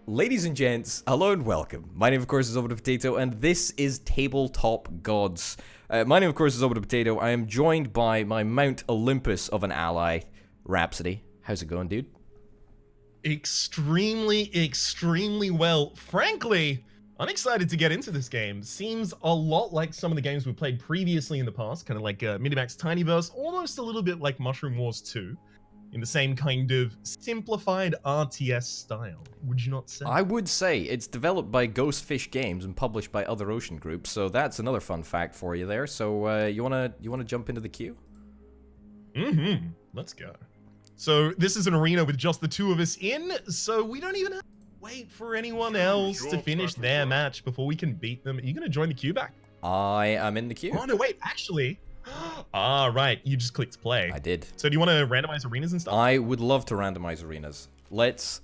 Ladies and gents, hello and welcome. My name, of course, is Orbital Potato, and this is Tabletop Gods. My name, of course, is Orbital Potato. I am joined by my Mount Olympus of an ally, Rhapsody. How's it going, dude? Extremely well. Frankly, I'm excited to get into this game. Seems a lot like some of the games we've played previously in the past, kind of like Minimax Tinyverse, almost a little bit like Mushroom Wars 2. In the same kind of simplified RTS style, would you not say? I would say. It's developed by Ghostfish Games and published by Other Ocean Group, so that's another fun fact for you there. So you wanna jump into the queue? Let's go. So this is an arena with just the two of us in, so we don't even have to wait for anyone else to finish their match before we can beat them. Are you gonna join the queue back? I am in the queue. Oh no, wait, actually. Right, you just clicked play. I did. So do you want to randomize arenas and stuff? I would love to randomize arenas. Let's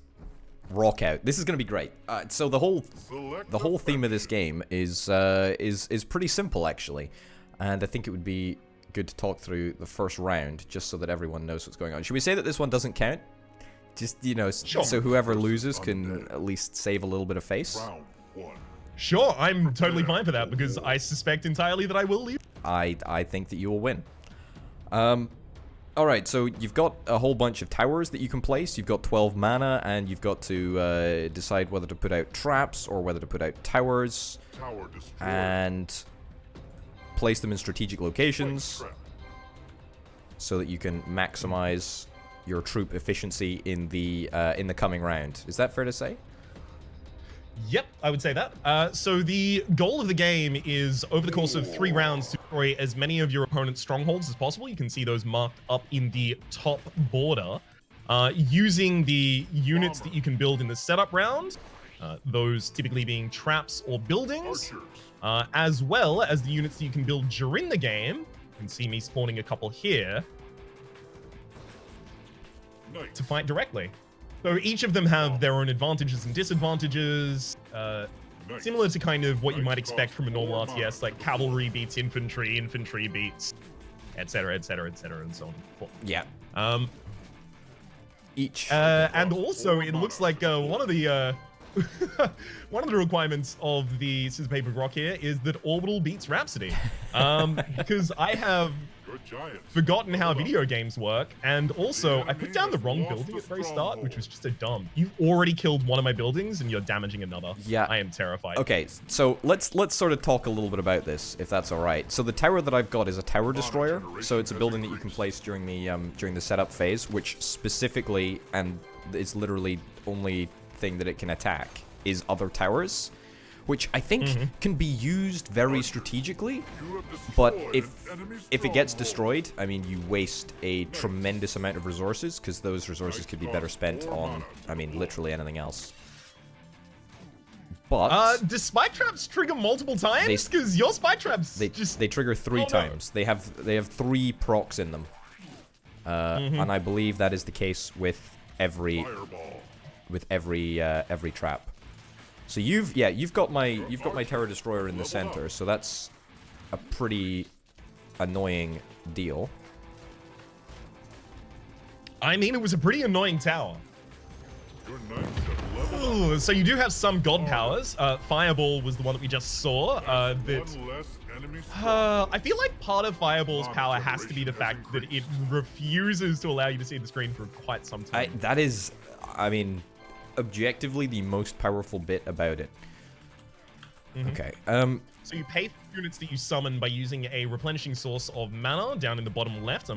rock out. This is going to be great. So the whole theme of this game is pretty simple actually, and I think it would be good to talk through the first round just so that everyone knows what's going on. Should we say that this one doesn't count? Just, you know, sure. So whoever loses can at least save a little bit of face. Sure, I'm totally fine for that because I suspect entirely that I will lose. I think that you will win. Alright, so you've got a whole bunch of towers that you can place. You've got 12 mana, and you've got to decide whether to put out traps or whether to put out towers. And place them in strategic locations so that you can maximize your troop efficiency in the coming round. Is that fair to say? Yep, I would say that. So the goal of the game is, over the course of 3 rounds, to destroy as many of your opponent's strongholds as possible. You can see those marked up in the top border. Using the units that you can build in the setup round, those typically being traps or buildings, as well as the units that you can build during the game. You can see me spawning a couple here to fight directly. So each of them have their own advantages and disadvantages, similar to kind of what you might expect from a normal RTS, like cavalry beats infantry, infantry beats, etc., etc., etc., and so on and so forth. Yeah. And also, it looks like one of the requirements of the Scissor Paper Rock here is that Orbital beats Rhapsody, because I have forgotten how video games work, and also I put down the wrong building at the very start, which was just a dumb. You've already killed one of my buildings and you're damaging another. Yeah, I am terrified. Okay, so let's sort of talk a little bit about this, if that's all right. So the tower that I've got is a tower destroyer, so it's a building that you can place during the setup phase, which specifically, and it's literally only thing that it can attack, is other towers, which I think can be used very strategically, but if it gets destroyed, I mean, you waste a tremendous amount of resources, because those resources could be better spent on, I mean, literally anything else. But do spike traps trigger multiple times? Because your spike traps they trigger 3 times. They have 3 procs in them, and I believe that is the case with every trap. So you've got my tower destroyer in the center, so that's a pretty annoying deal. I mean, it was a pretty annoying tower. Ooh, so you do have some god powers. Fireball was the one that we just saw. I feel like part of Fireball's power has to be the fact that it refuses to allow you to see the screen for quite some time. That is, I mean, objectively the most powerful bit about it. Okay. So you pay for units that you summon by using a replenishing source of mana down in the bottom left.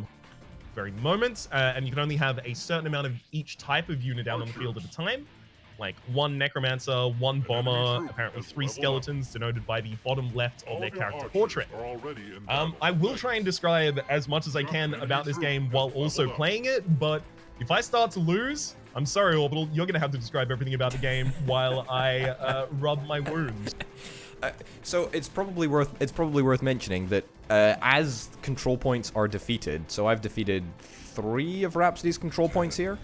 Very moment, and you can only have a certain amount of each type of unit down on the field at a time. Like 1 necromancer, 1 bomber, apparently 3 skeletons denoted by the bottom left of their character portrait. I will try and describe as much as I can about this game while also playing it, but if I start to lose, I'm sorry, Orbital, you're gonna have to describe everything about the game while I rub my wounds. So it's probably worth mentioning that as control points are defeated, so I've defeated 3 of Rhapsody's control points here.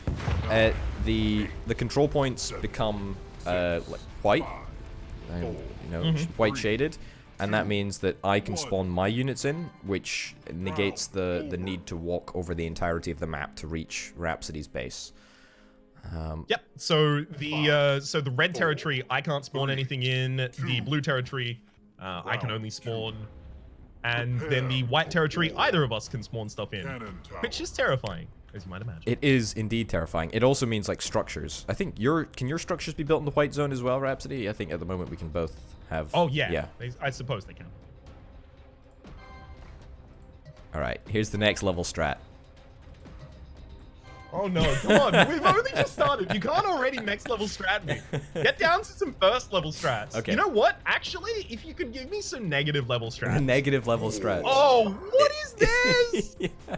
The control points become like white, white shaded, and that means that I can spawn my units in, which negates the need to walk over the entirety of the map to reach Rhapsody's base. Yep. So the red territory, I can't spawn anything in. The blue territory, I can only spawn. And then the white territory, either of us can spawn stuff in, which is terrifying, as you might imagine. It is indeed terrifying. It also means like structures. I think can your structures be built in the white zone as well, Rhapsody? I think at the moment we can both have. Oh yeah. Yeah. I suppose they can. All right. Here's the next level strat. Oh no, come on. We've only just started. You can't already next level strat me. Get down to some first level strats. Okay. You know what? Actually, if you could give me some negative level strats. Negative level strats. Oh, what is this? Yeah.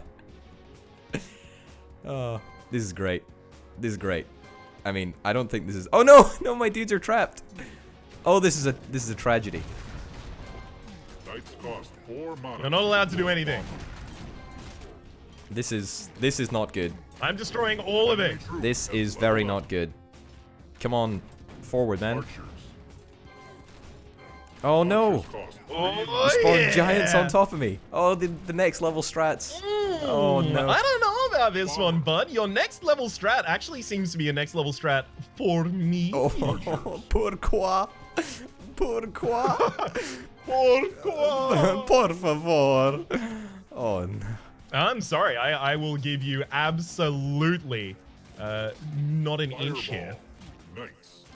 Oh, this is great. This is great. I mean, I don't think this is. Oh no, no, my dudes are trapped. Oh, this is a tragedy. You're not allowed to do anything. This is not good. I'm destroying all of it. This is very not good. Come on, forward, man. Oh no! Oh, Spawn yeah. giants on top of me. Oh, the next level strats. Oh no! I don't know about this one, bud. Your next level strat actually seems to be a next level strat for me. Oh, pourquoi? Pourquoi? Pourquoi? Por favor. Oh no. I'm sorry. I will give you absolutely not an inch here.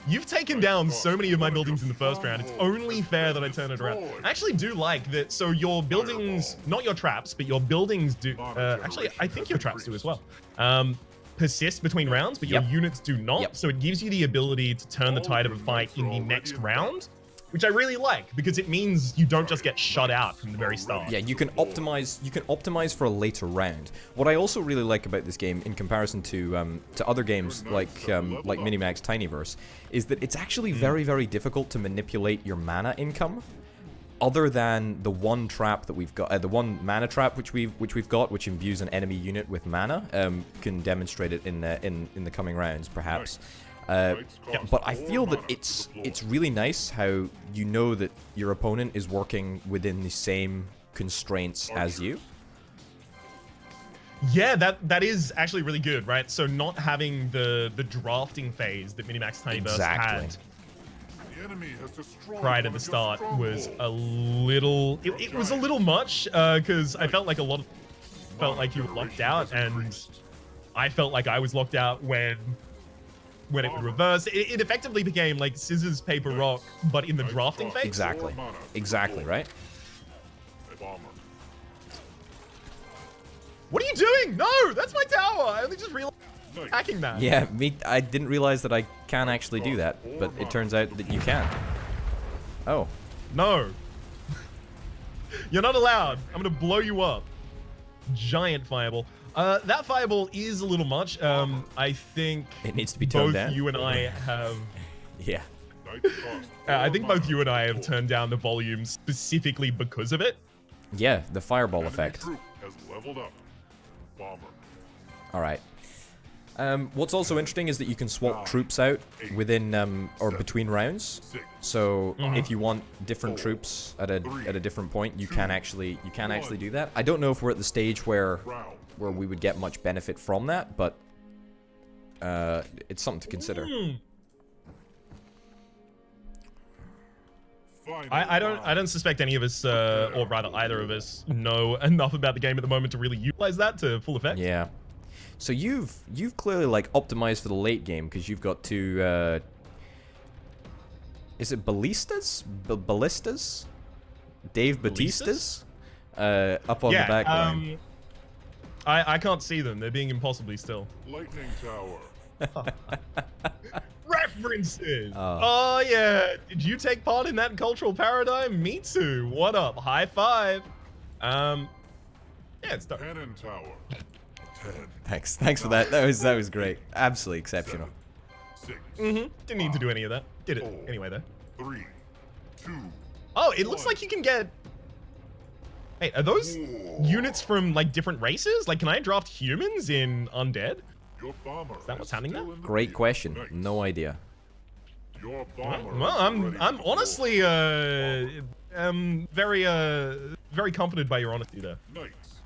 You've taken down so many of my buildings in the first round. It's only fair that I turn it around. I actually do like that. So your buildings, not your traps, but your buildings do. Actually, I think your traps do as well. Persist between rounds, but your units do not. So it gives you the ability to turn the tide of a fight in the next round, which I really like because it means you don't just get shut out from the very start. Yeah, you can optimize for a later round. What I also really like about this game, in comparison to other games like Minimax Tinyverse, is that it's actually very, very difficult to manipulate your mana income. Other than the one trap that we've got, the one mana trap which we've got, which imbues an enemy unit with mana, can demonstrate it in the coming rounds, perhaps. But I feel that it's really nice how you know that your opponent is working within the same constraints as you. Yeah, that is actually really good, right? So not having the drafting phase that Minimax Tinyverse had prior to the start was a little. It was a little much because I felt like you were locked out, and I felt like I was locked out when it would reverse. It effectively became like scissors, paper, rock, but in the drafting phase. Exactly. Exactly, right? What are you doing? No, that's my tower. I only just realized hacking that. Yeah, I didn't realize that I can actually do that, but it turns out that you can. Oh. No. You're not allowed. I'm gonna blow you up. Giant fireball. That fireball is a little much. I think it needs to be toned down. Both you and I have. Yeah. I think both you and I have turned down the volume specifically because of it. Yeah, the fireball effect. All right. What's also interesting is that you can swap troops out within or between rounds. So if you want different troops at a different point, you can actually do that. I don't know if we're at the stage where we would get much benefit from that, but it's something to consider. I don't suspect any of us, or rather either of us, know enough about the game at the moment to really utilize that to full effect. Yeah. So you've clearly like optimized for the late game because you've got two. Is it ballistas? Ballistas? Dave Batistas? Up on the back line. I can't see them. They're being impossibly still. Lightning Tower. References. Oh yeah. Did you take part in that cultural paradigm? Me too. What up? High five. Yeah, it's done. Cannon Tower. 10. Thanks for that. That was great. Absolutely exceptional. 6. Didn't need to do any of that. Did it anyway though. 3, 2. Oh, it looks like you can get. Hey, are those units from like different races? Like, can I draft humans in undead? Your bomber Is that what's happening there? Great question. No idea. Your bomber Well, I'm honestly very confident by your honesty there. Knights.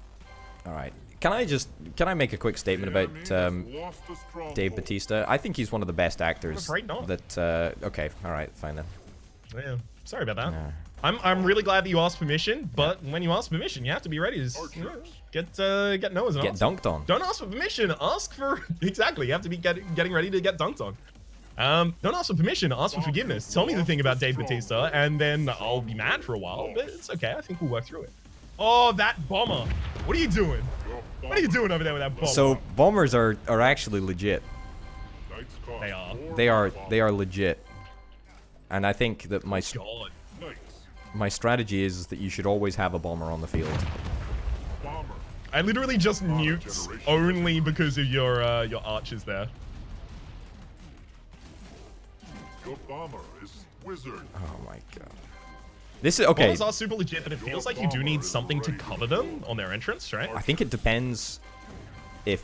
All right. Can I make a quick statement The about enemy has lost a stronghold. Dave Bautista? I think he's one of the best actors. I'm afraid not. That okay, all right, fine then. Yeah, sorry about that. Yeah. I'm really glad that you asked permission, but when you ask permission, you have to be ready to get Noah's Get answer. dunked on. Don't ask for permission. Ask for exactly. You have to be getting ready to get dunked on. Don't ask for permission. Ask for forgiveness. Tell me the thing about Dave Bautista, and then I'll be mad for a while. But it's okay. I think we'll work through it. Oh, that bomber! What are you doing? What are you doing over there with that bomber? So bombers are actually legit. Knights cost They are. 4 They are legit. And I think that my God. Knights. strategy is that you should always have a bomber on the field. Bomber. I literally just nuked only because of your archers there. Your bomber is wizard. Oh my god. This is okay. Bombers are super legit, but it feels like you do need something to cover them on their entrance, right? I think it depends if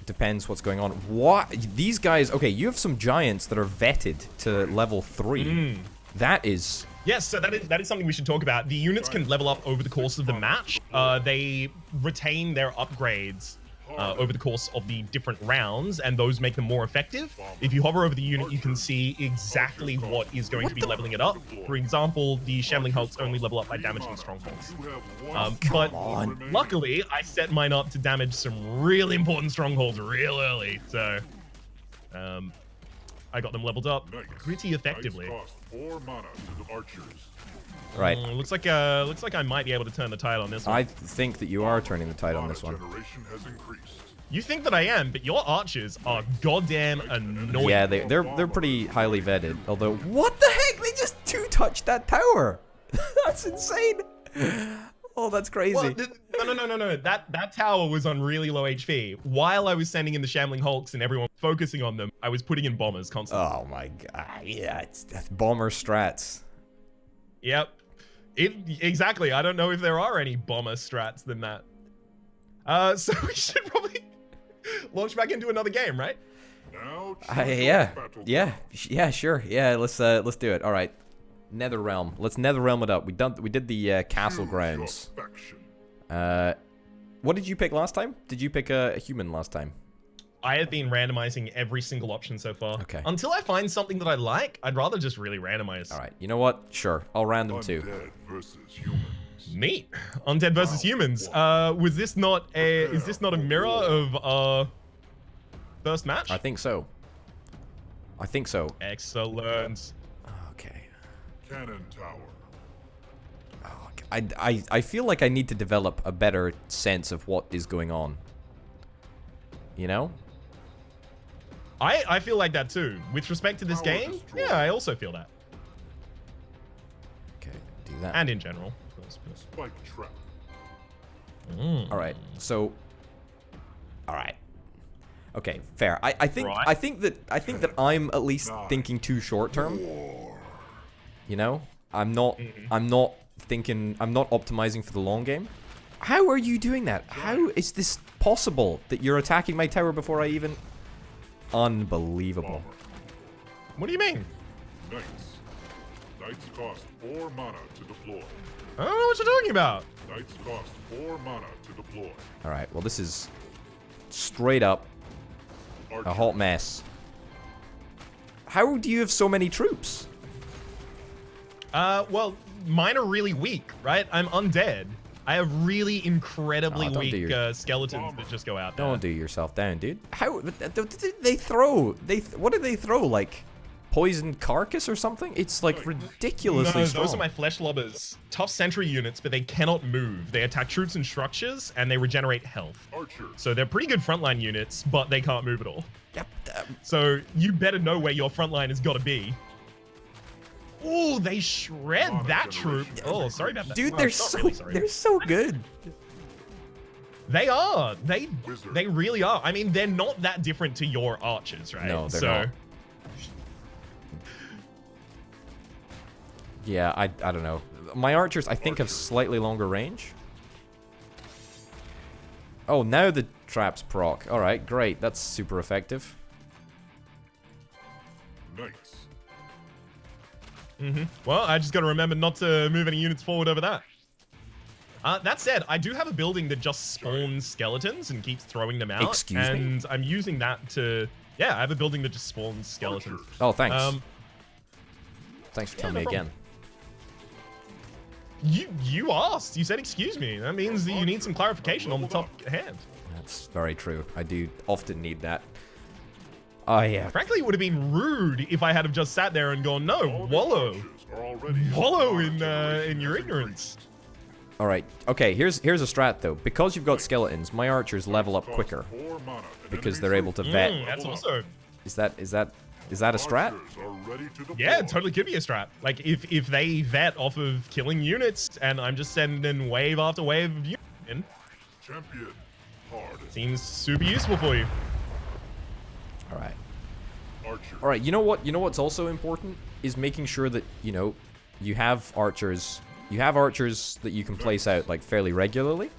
depends what's going on. What these guys? Okay, you have some giants that are vetted to level 3. That is Yes, so that is something we should talk about. The units can level up over the course of the match. They retain their upgrades over the course of the different rounds, and those make them more effective. If you hover over the unit, you can see exactly what is going to be leveling it up. For example, the Shambling Hulks only level up by damaging strongholds. You have one But remaining. luckily, I set mine up to damage some really important strongholds real early, so I got them leveled up Knights. pretty effectively. Knights cost 4 mana to the archers. right. Looks like I might be able to turn the tide on this one. I think that you are turning the tide on this one. Generation has increased. You think that I am, but your archers are goddamn annoying. Yeah, they're pretty highly vetted. Although, what the heck? They just 2-touched that tower. That's insane. Oh, that's crazy. Well, no. That tower was on really low HP. While I was sending in the Shambling Hulks and everyone focusing on them, I was putting in bombers constantly. Oh my god. Yeah, that's bomber strats. Yep. Exactly. I don't know if there are any bomber strats than that. So we should probably launch back into another game, right? Now, Yeah, sure. Yeah, let's do it. All right, Nether Realm. Let's Nether Realm it up. We did the castle grounds. What did you pick last time? Did you pick a human last time? I have been randomizing every single option so far. Okay. Until I find something that I like, I'd rather just really randomize. All right. You know what? Sure. I'll random too. Undead versus humans. Neat. Undead versus humans. Was this not a? Is this not a mirror of our first match? I think so. Excellent. Okay. Cannon tower. Oh, I feel like I need to develop a better sense of what is going on. You know? I feel like that too. With respect to this Tower game, destroyed. yeah, I also feel that. Okay. Do that. And in general. Spike trap. All right. So. All right. Okay. Fair. I think Right. I think that I'm at least thinking too short term. You know, I'm not optimizing for the long game. How are you doing that? How is this possible that you're attacking my tower before I even? Unbelievable. Bomber. What do you mean? Knights. Knights cost 4 mana to deploy. I don't know what you're talking about. Knights cost 4 mana to deploy. All right. Well, this is straight up a Archer. hot mess. How do you have so many troops? Well, mine are really weak, right? I'm undead. I have really incredibly Oh, don't do weak your- skeletons that just go out there. Don't do yourself down, dude. How they throw? What do they throw? Like poisoned carcass or something? It's like ridiculously No, strong. those are my flesh lobbers. Tough sentry units, but they cannot move. They attack troops and structures, and they regenerate health. Archer. So they're pretty good frontline units, but they can't move at all. Yep. So you better know where your frontline has got to be. Oh, they shred that troop. Oh, sorry about that. Dude, Well, they're not so really sorry. they're so good. They are. They Wizard. really are. I mean, they're not that different to your archers, right? No, they're so, not. Yeah, I don't know. My archers, I think, have slightly longer range. Oh, now the traps proc. All right, great. That's super effective. Knights. Well, I just got to remember not to move any units forward over that. That said, I do have a building that just spawns skeletons and keeps throwing them out. Excuse me? And I'm using that to... Yeah, I have a building that just spawns skeletons. Oh, thanks. Thanks for telling me problem. again. You asked. You said excuse me. That means that you need some clarification on the top hand. That's very true. I do often need that. Oh, yeah. Frankly, it would have been rude if I had have just sat there and gone, no, wallow. Wallow in your ignorance. All right. Okay, here's a strat, though. Because you've got skeletons, my archers level up quicker. Because they're able to vet. That's also... Is that a strat? Yeah, it totally could be a strat. Like, if they vet off of killing units, and I'm just sending wave after wave of units in, seems super useful for you. All right. All right. You know what? You know what's also important is making sure that you have archers. You have archers that you can place out like fairly regularly,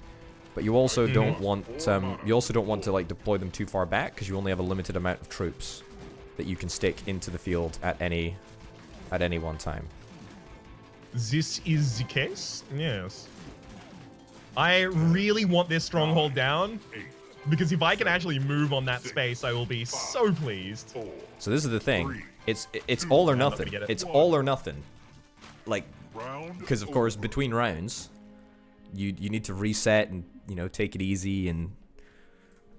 but you also don't want to like deploy them too far back because you only have a limited amount of troops that you can stick into the field at any one time. This is the case? Yes. I really want this stronghold down, because if I can actually move on that space, I will be so pleased. So this is the thing. It's all or nothing. It's all or nothing. Like, because of course between rounds, you need to reset and take it easy and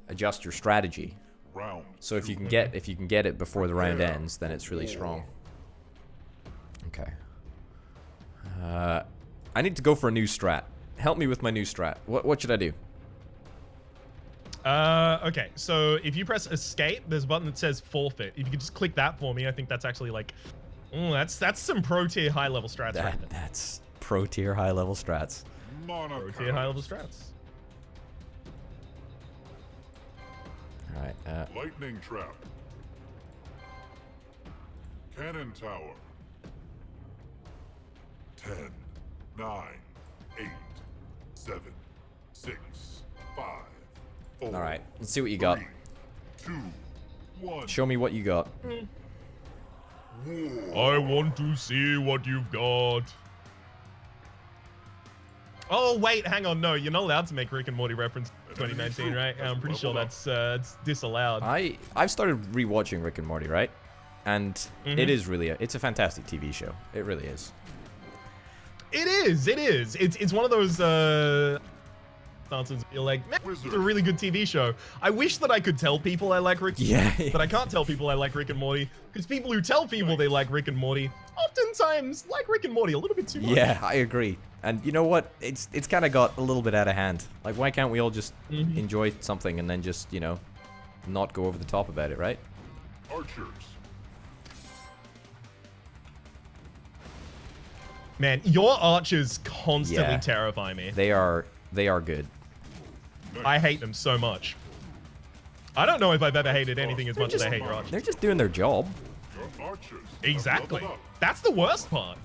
adjust your strategy. So if you can get it before the round ends, then it's really strong. Okay. I need to go for a new strat. Help me with my new strat. What should I do? Okay, so if you press escape, there's a button that says forfeit. If you could just click that for me, I think that's actually like, that's some pro tier high level strats right there. That's pro tier high level strats. Pro tier high level strats. All right. Lightning trap. Cannon tower. 10, 9, 8, 7, 6, 5. All right, let's see what you got. 3, 2, 1. Show me what you got. I want to see what you've got. Oh wait, hang on. No, you're not allowed to make Rick and Morty reference 2019, right? I'm pretty sure that's it's disallowed. I've started rewatching Rick and Morty, right? And it is really it's a fantastic TV show. It really is. It is. It is. It's one of those nonsense. You're like, man, it's a really good TV show. I wish that I could tell people I like Rick and Morty, but I can't tell people I like Rick and Morty, because people who tell people they like Rick and Morty oftentimes like Rick and Morty a little bit too much. Yeah, I agree. And you know what? It's kind of got a little bit out of hand. Like, why can't we all just enjoy something and then just, not go over the top about it, right? Archers. Man, your archers constantly terrify me. They are good. I hate them so much. I don't know if I've ever hated anything as much as I hate your archers. They're just doing their job. Your archers. Exactly. That's the worst part.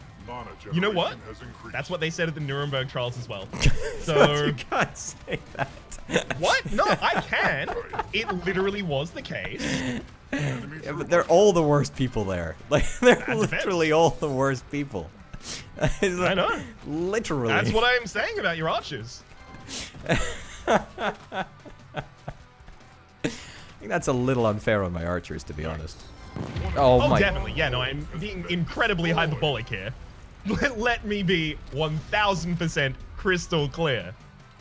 You know what? That's what they said at the Nuremberg trials as well. So you can't say that. What? No, I can. It literally was the case. Yeah, but they're all the worst people there. Like, they're literally all the worst people. I know. Literally. That's what I'm saying about your archers. I think that's a little unfair on my archers, to be honest. Oh, my. Definitely. Yeah, no, I'm being incredibly hyperbolic here. Let me be 1000% crystal clear.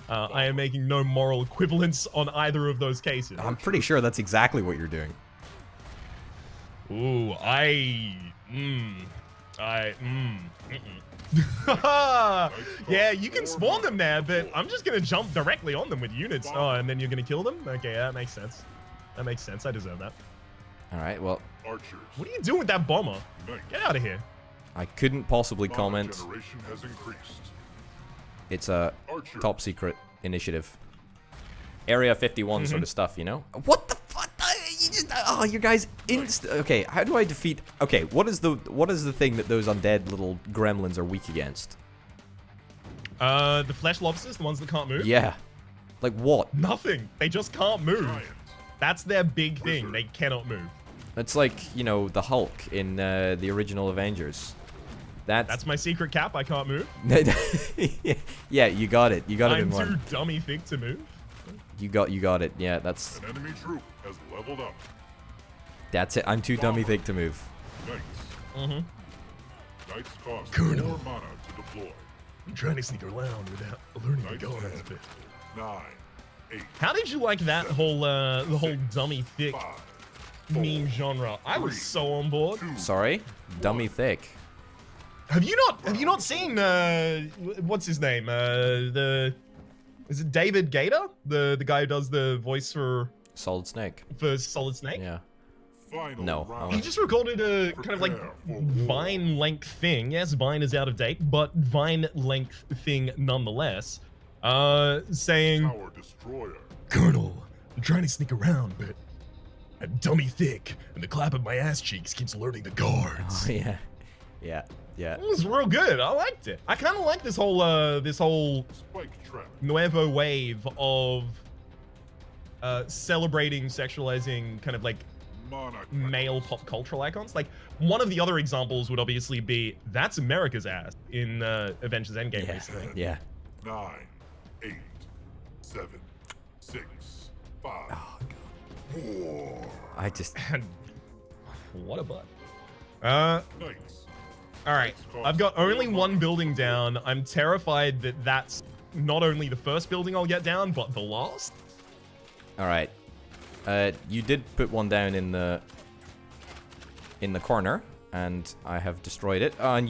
I am making no moral equivalence on either of those cases. I'm pretty sure that's exactly what you're doing. Ooh, yeah, you can spawn them there, but I'm just gonna jump directly on them with units. Oh, and then you're gonna kill them? Okay, that makes sense. That makes sense. I deserve that. All right, well. Archers. What are you doing with that bomber? Get out of here. I couldn't possibly comment. Has increased. It's a top secret initiative. Area 51 sort of stuff, What the fuck? You just, you guys okay, how do I defeat? Okay, what is the thing that those undead little gremlins are weak against? The flesh lobsters, the ones that can't move? Yeah. Like what? Nothing. They just can't move. That's their big thing. They cannot move. It's like, the Hulk in the original Avengers. That's my secret cap. I can't move. Yeah, you got it. You got it in I'm one. too dummy thick to move. You got it. Yeah, that's An enemy troop has leveled up. it. I'm too dummy thick to move. Knights. Mm-hmm. Knights cost Colonel. 4 mana to deploy. I'm trying to sneak around without learning the Knights guards 10, a bit. 9, 8, How did you like that whole the whole dummy thick 5, meme genre? I was so on board. 2, Sorry, dummy thick. Have you not seen what's his name? Is it David Gator? The guy who does the voice for Solid Snake. Solid Snake? Yeah. Final No, round. He just recorded a kind of like Prepare for war. Vine length thing. Yes, Vine is out of date, but Vine length thing nonetheless. Saying, Tower destroyer. Colonel, I'm trying to sneak around, but I'm dummy thick, and the clap of my ass cheeks keeps alerting the guards. Oh, yeah. Yeah. Yeah. It was real good. I liked it. I kind of like this whole Spike trap. nuevo wave of celebrating, sexualizing kind of like Mana. male pop cultural icons. Like one of the other examples would obviously be that's America's ass in Avengers Endgame Yeah. recently. Yeah. 9, 8, 7, 6, 5. Oh, God. War. I just. And what a butt. Knights. All right. I've got only one building down. I'm terrified that that's not only the first building I'll get down, but the last. All right. You did put one down in the corner, and I have destroyed it. And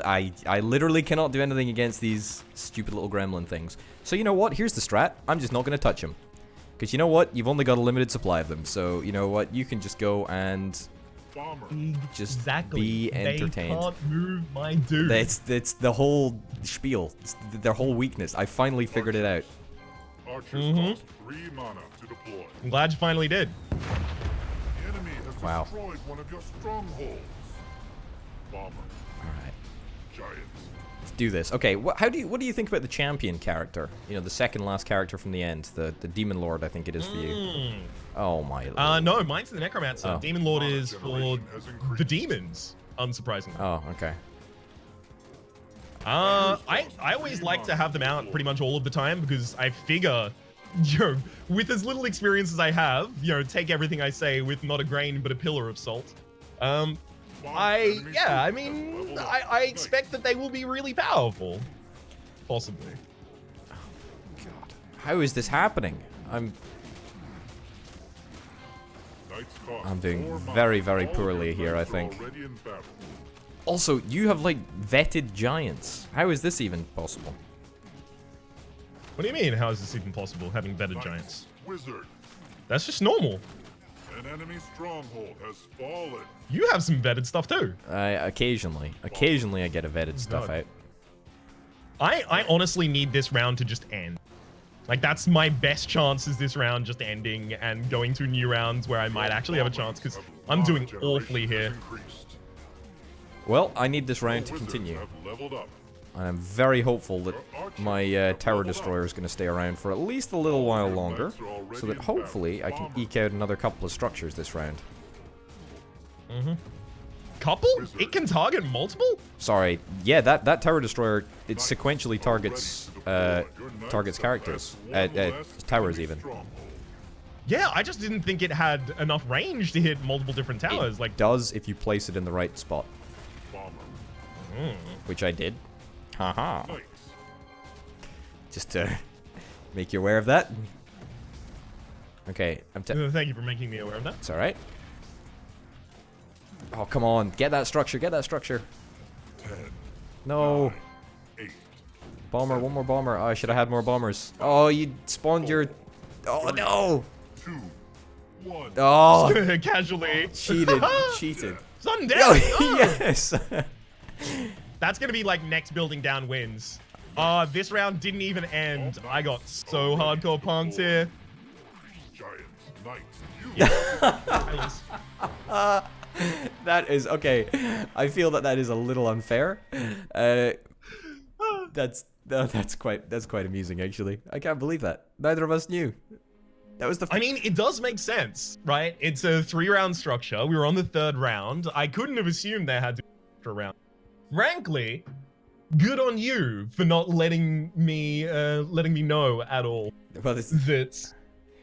I literally cannot do anything against these stupid little gremlin things. So you know what? Here's the strat. I'm just not gonna touch them, because you know what? You've only got a limited supply of them. So you know what? You can just go and Bomber. just Exactly. be entertained. They can't move my dude. It's the whole spiel. It's their whole weakness. I finally figured it out. Archers cost 3 mana to deploy. I'm glad you finally did. The enemy has Wow. destroyed one of your strongholds. Bomber. All right. Giants. Let's do this. Okay, what do you think about the champion character? You know, the second last character from the end, the demon lord, I think it is for you. Oh my lord. No, mine's the Necromancer. Oh. Demon Lord Mana is for generation has increased. the demons, unsurprisingly. Oh, okay. I always like to have them out pretty much all of the time because I figure, you know, with as little experience as I have, you know, take everything I say with not a grain but a pillar of salt. I expect that they will be really powerful. Possibly. God. How is this happening? I'm Knights cost I'm doing 4 mana. very, very All poorly your here, I knights are think. already in battle. Also, you have like vetted giants. How is this even possible? What do you mean? How is this even possible, having better Knights. giants? Wizard. That's just normal. An enemy stronghold has fallen. You have some vetted stuff too. Occasionally I get a vetted stuff God. out. I honestly need this round to just end. Like, that's my best chance, is this round just ending and going to new rounds where I might actually have a chance, because I'm Mana doing generation awfully has here. increased. Well, I need this round to Wizards continue. have leveled up. And I'm very hopeful that my tower destroyer is going to stay around for at least a little while longer, so that hopefully I can eke out another couple of structures this round. Couple? It can target multiple? Sorry, yeah, that tower destroyer, it sequentially targets characters, towers even. Yeah, I just didn't think it had enough range to hit multiple different towers. Like, It does if you place it in the right spot, Bomber. which I did. Haha. Knights. Just to make you aware of that. Okay, thank you for making me aware of that. it's alright. Oh, come on. Get that structure. Get that structure. 10, No. 9, 8, Bomber. One more bomber. Oh, I should have had more bombers. Oh, you spawned your... Oh, no. 2, 1. Oh, Casually. cheated. Cheated. Sudden death! Oh, Oh! yes. That's gonna be like next building down wins. This round didn't even end. I got so hardcore punked here. Giants. Knights. You. That is... Okay. I feel that is a little unfair. That's quite amusing, actually. I can't believe that. Neither of us knew. That was the... I mean, it does make sense, right? It's a 3-round structure. We were on the 3rd round. I couldn't have assumed they had to for a round. frankly, good on you for not letting me know at all Well, this. that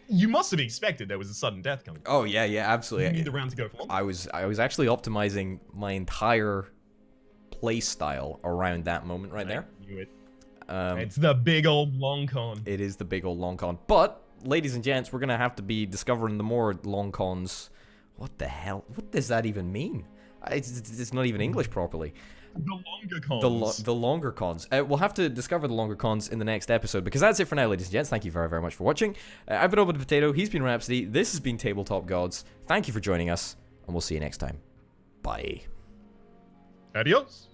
you must have expected there was a sudden death coming. Oh yeah, absolutely. You need the round to go for long. I was actually optimizing my entire play style around that moment right there. I knew it. It's the big old long con. It is the big old long con. But, ladies and gents, we're gonna have to be discovering the more long cons. What the hell? What does that even mean? It's not even English properly. The longer cons. The longer cons. We'll have to discover the longer cons in the next episode, because that's it for now, ladies and gents. Thank you very, very much for watching. I've been Orbital Potato, he's been Rhapsody, this has been Tabletop Gods. Thank you for joining us, and we'll see you next time. Bye. Adios.